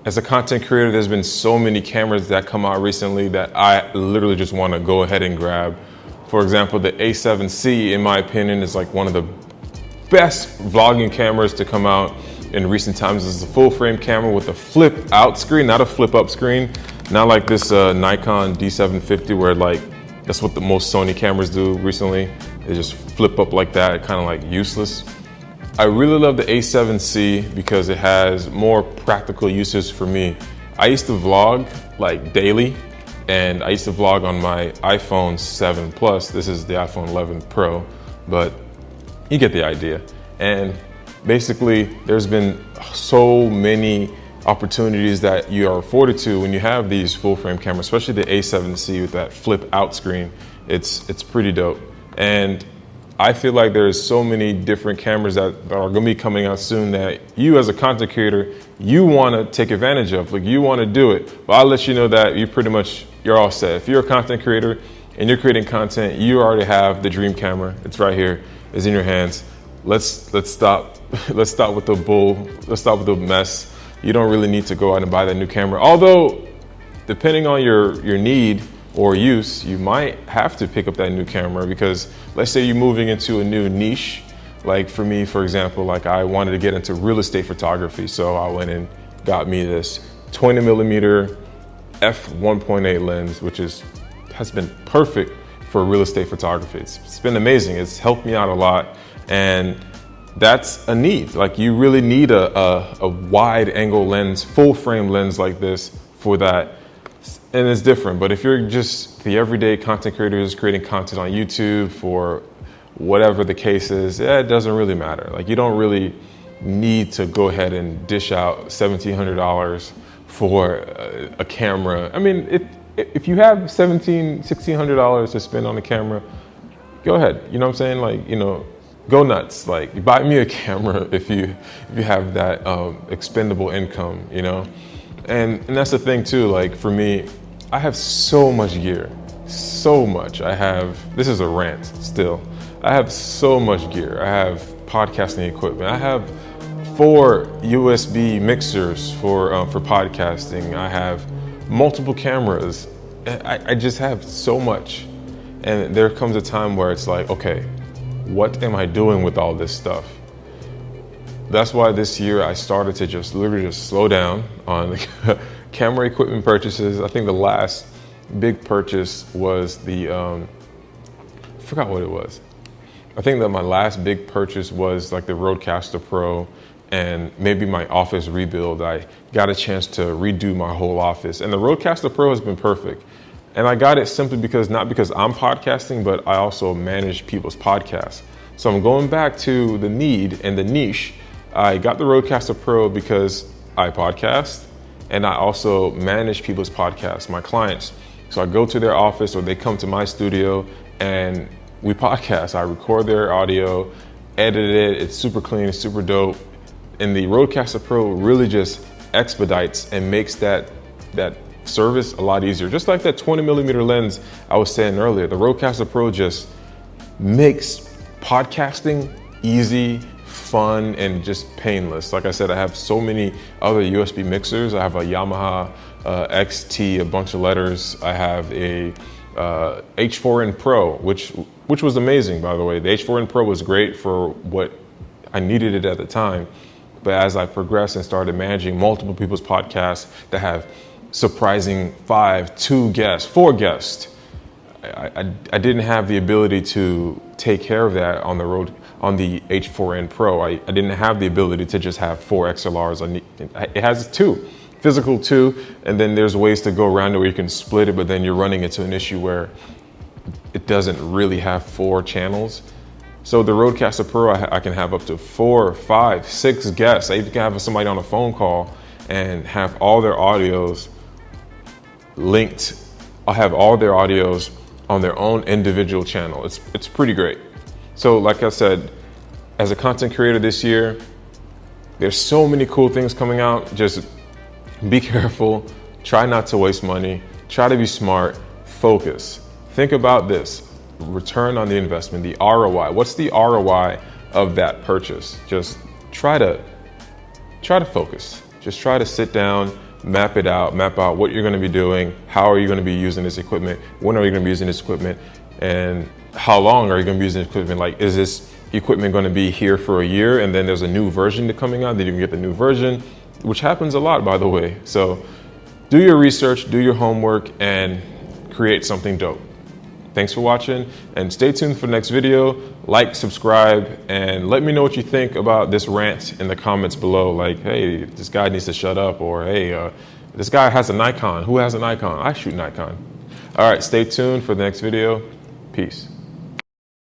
As a content creator, there's been so many cameras that come out recently that I literally just want to go ahead and grab. For example, the A7C, in my opinion, is like one of the best vlogging cameras to come out in recent times. This is a full frame camera with a flip out screen, not a flip up screen. Not like this Nikon D750 where like, that's what the most Sony cameras do recently. They just flip up like that, kind of like useless. I really love the A7C because it has more practical uses for me. I used to vlog like daily, and I used to vlog on my iPhone 7 Plus. This is the iPhone 11 Pro, but you get the idea. And basically, there's been so many opportunities that you are afforded to when you have these full frame cameras, especially the A7C with that flip out screen. It's pretty dope. And I feel like there's so many different cameras that are going to be coming out soon that you as a content creator, you want to take advantage of, like you want to do it. But I'll let you know that you're all set. If you're a content creator and you're creating content, you already have the dream camera. It's right here. It's in your hands. Let's stop. Let's stop with the bull. Let's stop with the mess. You don't really need to go out and buy that new camera. Although, depending on your need or use, you might have to pick up that new camera because let's say you're moving into a new niche. Like for me, for example, like I wanted to get into real estate photography. So I went and got me this 20 millimeter f1.8 lens, which has been perfect for real estate photography. It's been amazing. It's helped me out a lot. And that's a need. Like you really need a wide angle lens, full frame lens like this for that. And it's different, but if you're just the everyday content creator who's creating content on YouTube for whatever the case is, it doesn't really matter. Like you don't really need to go ahead and dish out $1,700 for a camera. I mean, if you have $1,600 to spend on a camera, go ahead. You know what I'm saying? Like, you know, go nuts. Like buy me a camera if you have that expendable income, you know? And that's the thing too, like for me, I have so much gear, so much. This is a rant still. I have so much gear. I have podcasting equipment. I have 4 USB mixers for podcasting. I have multiple cameras. I just have so much. And there comes a time where it's like, okay, what am I doing with all this stuff? That's why this year I started to just literally slow down on the camera equipment purchases. I think the last big purchase was I forgot what it was. I think that my last big purchase was like the Rodecaster Pro and maybe my office rebuild. I got a chance to redo my whole office, and the Rodecaster Pro has been perfect. And I got it simply not because I'm podcasting, but I also manage people's podcasts. So I'm going back to the need and the niche. I got the Rodecaster Pro because I podcast and I also manage people's podcasts, my clients. So I go to their office or they come to my studio and we podcast. I record their audio, edit it. It's super clean, it's super dope. And the Rodecaster Pro really just expedites and makes that service a lot easier. Just like that 20 millimeter lens I was saying earlier, the Rodecaster Pro just makes podcasting easy, fun, and just painless. Like I said, I have so many other USB mixers. I have a Yamaha XT, a bunch of letters. I have a H4n Pro, which was amazing, by the way. The H4n Pro was great for what I needed it at the time. But as I progressed and started managing multiple people's podcasts that have surprising 5, 2 guests, 4 guests, I didn't have the ability to take care of that on the H4n Pro. I didn't have the ability to just have 4 XLRs. It has 2, physical 2, and then there's ways to go around it where you can split it, but then you're running into an issue where it doesn't really have 4 channels. So the Rodecaster Pro, I can have up to 4, 5, 6 guests. I even can have somebody on a phone call and have all their audios linked. I'll have all their audios on their own individual channel. It's pretty great. So like I said, as a content creator this year, there's so many cool things coming out. Just be careful, try not to waste money, try to be smart, focus. Think about this, return on the investment, the ROI. What's the ROI of that purchase? Just try to focus. Just try to sit down, map it out, map out what you're going to be doing, how are you going to be using this equipment, when are you going to be using this equipment, and how long are you going to be using this equipment. Like, is this equipment going to be here for a year and then there's a new version coming out, then you can get the new version, which happens a lot, by the way. So do your research, do your homework, and create something dope. Thanks for watching, and stay tuned for the next video. Like, subscribe, and let me know what you think about this rant in the comments below. Like, hey, this guy needs to shut up, or hey, this guy has a Nikon. Who has a Nikon? I shoot Nikon. All right, stay tuned for the next video. Peace.